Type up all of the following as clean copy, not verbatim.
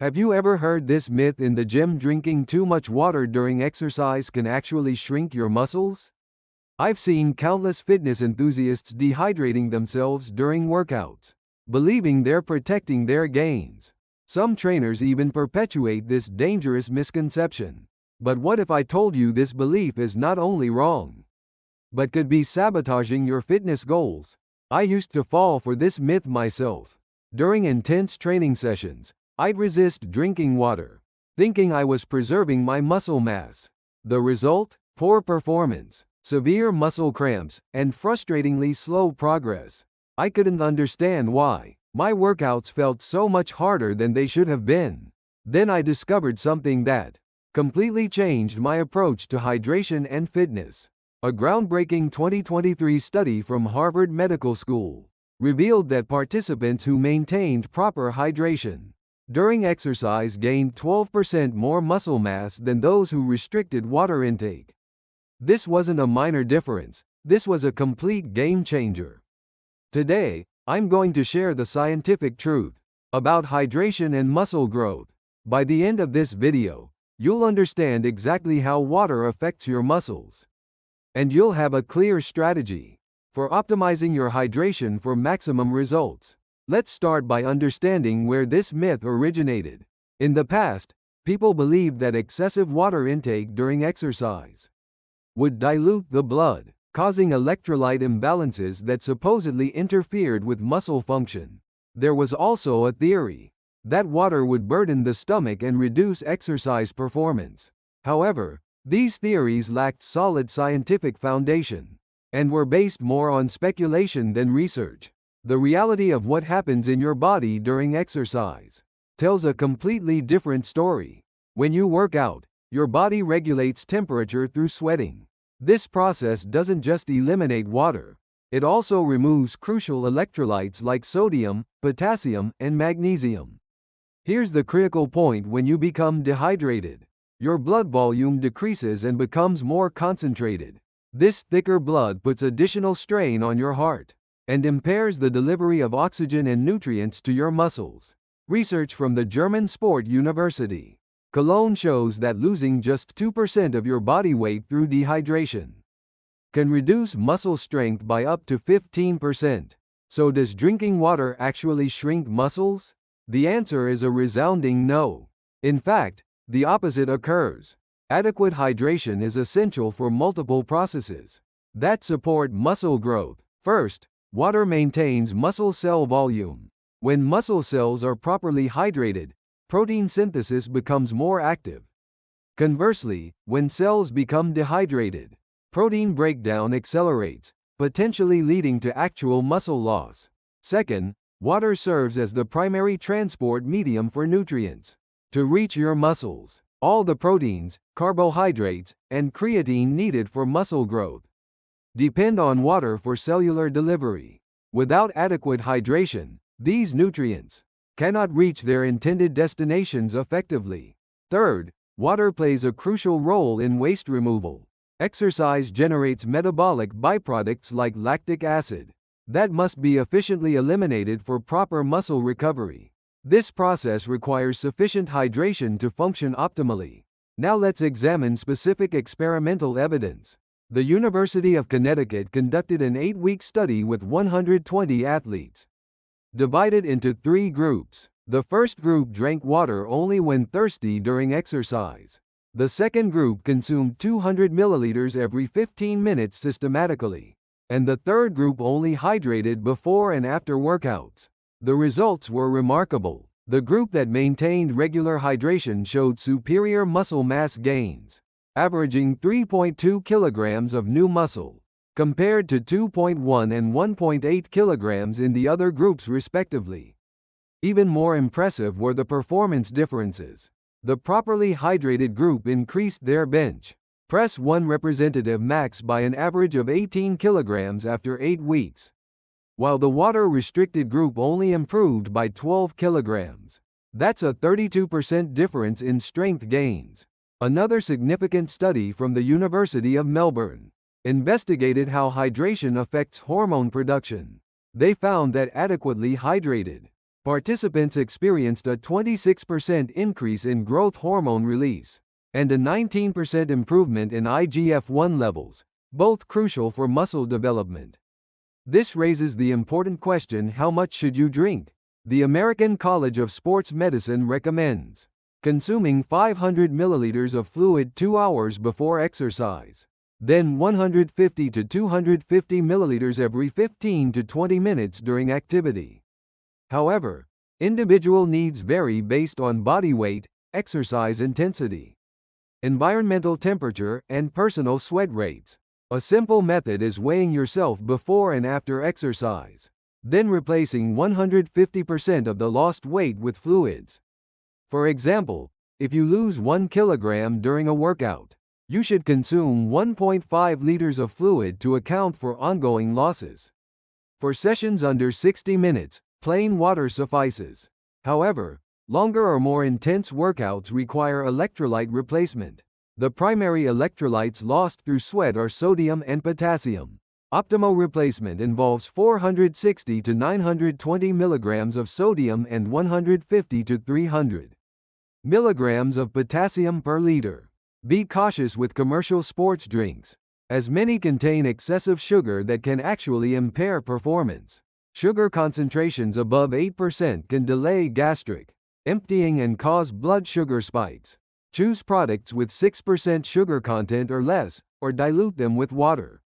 Have you ever heard this myth in the gym: drinking too much water during exercise can actually shrink your muscles? I've seen countless fitness enthusiasts dehydrating themselves during workouts, believing they're protecting their gains. Some trainers even perpetuate this dangerous misconception. But what if I told you this belief is not only wrong, but could be sabotaging your fitness goals? I used to fall for this myth myself. During intense training sessions, I'd resist drinking water, thinking I was preserving my muscle mass. The result? Poor performance, severe muscle cramps, and frustratingly slow progress. I couldn't understand why. My workouts felt so much harder than they should have been. Then I discovered something that completely changed my approach to hydration and fitness. A groundbreaking 2023 study from Harvard Medical School revealed that participants who maintained proper hydration during exercise gained 12% more muscle mass than those who restricted water intake. This wasn't a minor difference, this was a complete game changer. Today, I'm going to share the scientific truth about hydration and muscle growth. By the end of this video, you'll understand exactly how water affects your muscles, and you'll have a clear strategy for optimizing your hydration for maximum results. Let's start by understanding where this myth originated. In the past, people believed that excessive water intake during exercise would dilute the blood, causing electrolyte imbalances that supposedly interfered with muscle function. There was also a theory that water would burden the stomach and reduce exercise performance. However, these theories lacked solid scientific foundation and were based more on speculation than research. The reality of what happens in your body during exercise tells a completely different story. When you work out, your body regulates temperature through sweating. This process doesn't just eliminate water, it also removes crucial electrolytes like sodium, potassium, and magnesium. Here's the critical point: when you become dehydrated, your blood volume decreases and becomes more concentrated. This thicker blood puts additional strain on your heart and impairs the delivery of oxygen and nutrients to your muscles. Research from the German Sport University Cologne shows that losing just 2% of your body weight through dehydration can reduce muscle strength by up to 15%. So does drinking water actually shrink muscles? The answer is a resounding no. In fact, the opposite occurs. Adequate hydration is essential for multiple processes that support muscle growth. First, water maintains muscle cell volume. When muscle cells are properly hydrated, protein synthesis becomes more active. Conversely, when cells become dehydrated, protein breakdown accelerates, potentially leading to actual muscle loss. Second, water serves as the primary transport medium for nutrients to reach your muscles. All the proteins, carbohydrates, and creatine needed for muscle growth depend on water for cellular delivery. Without adequate hydration, these nutrients cannot reach their intended destinations effectively. Third, water plays a crucial role in waste removal. Exercise generates metabolic byproducts like lactic acid that must be efficiently eliminated for proper muscle recovery. This process requires sufficient hydration to function optimally. Now let's examine specific experimental evidence. The University of Connecticut conducted an 8-week study with 120 athletes, divided into 3 groups. The first group drank water only when thirsty during exercise. The second group consumed 200 milliliters every 15 minutes systematically. And the third group only hydrated before and after workouts. The results were remarkable. The group that maintained regular hydration showed superior muscle mass gains, averaging 3.2 kilograms of new muscle, compared to 2.1 and 1.8 kilograms in the other groups respectively. Even more impressive were the performance differences. The properly hydrated group increased their bench press 1 representative max by an average of 18 kilograms after 8 weeks, while the water-restricted group only improved by 12 kilograms. That's a 32% difference in strength gains. Another significant study from the University of Melbourne investigated how hydration affects hormone production. They found that adequately hydrated Participants experienced a 26% increase in growth hormone release and a 19% improvement in IGF-1 levels, both crucial for muscle development. This raises the important question: how much should you drink? The American College of Sports Medicine recommends consuming 500 milliliters of fluid 2 hours before exercise, then 150 to 250 milliliters every 15 to 20 minutes during activity. However, individual needs vary based on body weight, exercise intensity, environmental temperature, and personal sweat rates. A simple method is weighing yourself before and after exercise, then replacing 150% of the lost weight with fluids. For example, if you lose 1 kilogram during a workout, you should consume 1.5 liters of fluid to account for ongoing losses. For sessions under 60 minutes, plain water suffices. However, longer or more intense workouts require electrolyte replacement. The primary electrolytes lost through sweat are sodium and potassium. Optimal replacement involves 460 to 920 milligrams of sodium and 150 to 300 milligrams of potassium per liter. Be cautious with commercial sports drinks, as many contain excessive sugar that can actually impair performance. Sugar concentrations above 8% can delay gastric emptying and cause blood sugar spikes. Choose products with 6% sugar content or less, or dilute them with water.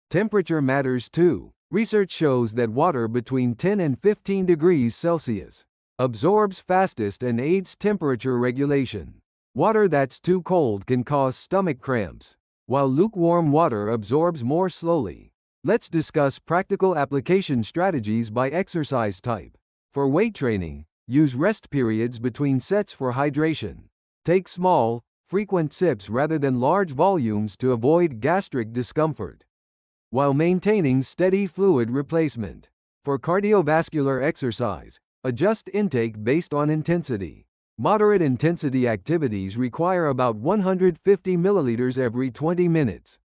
Temperature matters too. Research shows that water between 10 and 15 degrees Celsius absorbs fastest and aids temperature regulation. Water that's too cold can cause stomach cramps, while lukewarm water absorbs more slowly. Let's discuss practical application strategies by exercise type. For weight training, use rest periods between sets for hydration. Take small, frequent sips rather than large volumes to avoid gastric discomfort, while maintaining steady fluid replacement. For cardiovascular exercise, adjust intake based on intensity. Moderate intensity activities require about 150 milliliters every 20 minutes,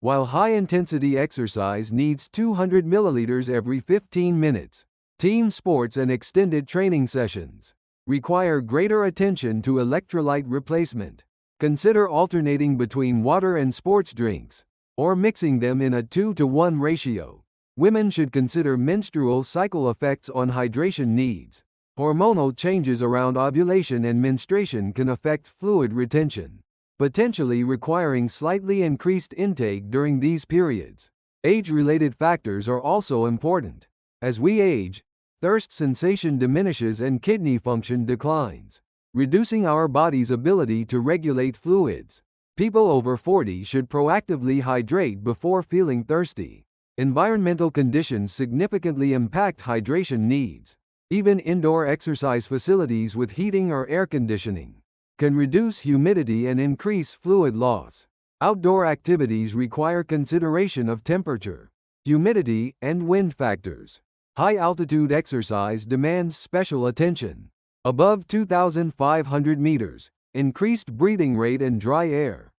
while high-intensity exercise needs 200 milliliters every 15 minutes. Team sports and extended training sessions require greater attention to electrolyte replacement. Consider alternating between water and sports drinks, or mixing them in a 2-to-1 ratio. Women should consider menstrual cycle effects on hydration needs. Hormonal changes around ovulation and menstruation can affect fluid retention, potentially requiring slightly increased intake during these periods. Age-related factors are also important. As we age, thirst sensation diminishes and kidney function declines, reducing our body's ability to regulate fluids. People over 40 should proactively hydrate before feeling thirsty. Environmental conditions significantly impact hydration needs. Even indoor exercise facilities with heating or air conditioning can reduce humidity and increase fluid loss. Outdoor activities require consideration of temperature, humidity, and wind factors. High-altitude exercise demands special attention. Above 2,500 meters, increased breathing rate and dry air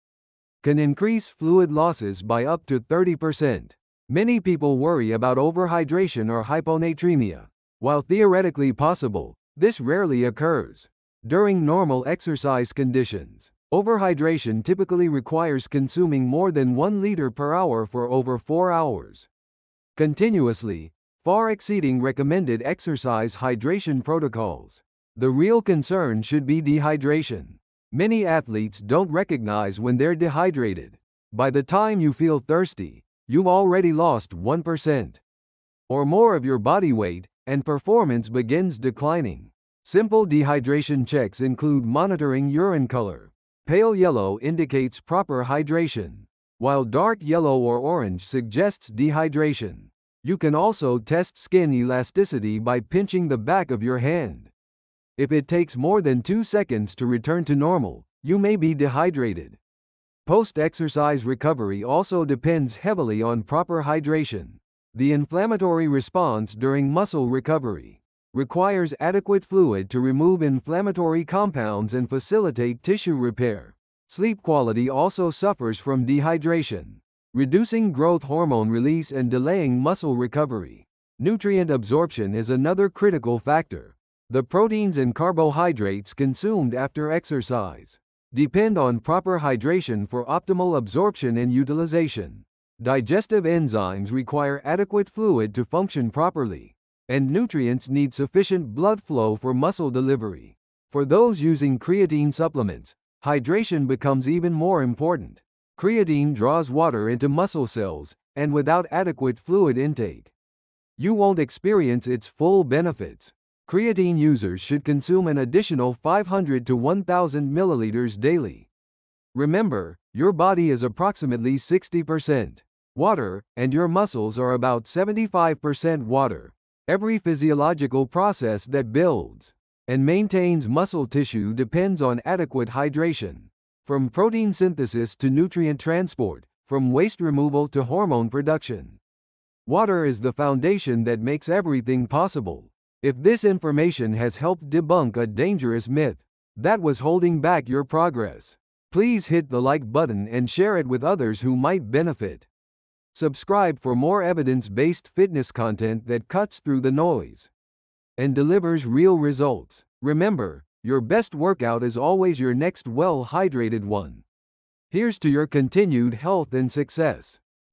can increase fluid losses by up to 30%. Many people worry about overhydration or hyponatremia. While theoretically possible, this rarely occurs. During normal exercise conditions, overhydration typically requires consuming more than 1 liter per hour for over 4 hours continuously, far exceeding recommended exercise hydration protocols. The real concern should be dehydration. Many athletes don't recognize when they're dehydrated. By the time you feel thirsty, you've already lost 1% or more of your body weight, and performance begins declining. Simple dehydration checks include monitoring urine color. Pale yellow indicates proper hydration, while dark yellow or orange suggests dehydration. You can also test skin elasticity by pinching the back of your hand. If it takes more than 2 seconds to return to normal, you may be dehydrated. Post-exercise recovery also depends heavily on proper hydration. The inflammatory response during muscle recovery requires adequate fluid to remove inflammatory compounds and facilitate tissue repair. Sleep quality also suffers from dehydration, reducing growth hormone release and delaying muscle recovery. Nutrient absorption is another critical factor. The proteins and carbohydrates consumed after exercise depend on proper hydration for optimal absorption and utilization. Digestive enzymes require adequate fluid to function properly, and nutrients need sufficient blood flow for muscle delivery. For those using creatine supplements, hydration becomes even more important. Creatine draws water into muscle cells, and without adequate fluid intake, you won't experience its full benefits. Creatine users should consume an additional 500 to 1,000 milliliters daily. Remember, your body is approximately 60% water, and your muscles are about 75% water. Every physiological process that builds and maintains muscle tissue depends on adequate hydration. From protein synthesis to nutrient transport, from waste removal to hormone production, water is the foundation that makes everything possible. If this information has helped debunk a dangerous myth that was holding back your progress, please hit the like button and share it with others who might benefit. Subscribe for more evidence-based fitness content that cuts through the noise and delivers real results. Remember, your best workout is always your next well-hydrated one. Here's to your continued health and success.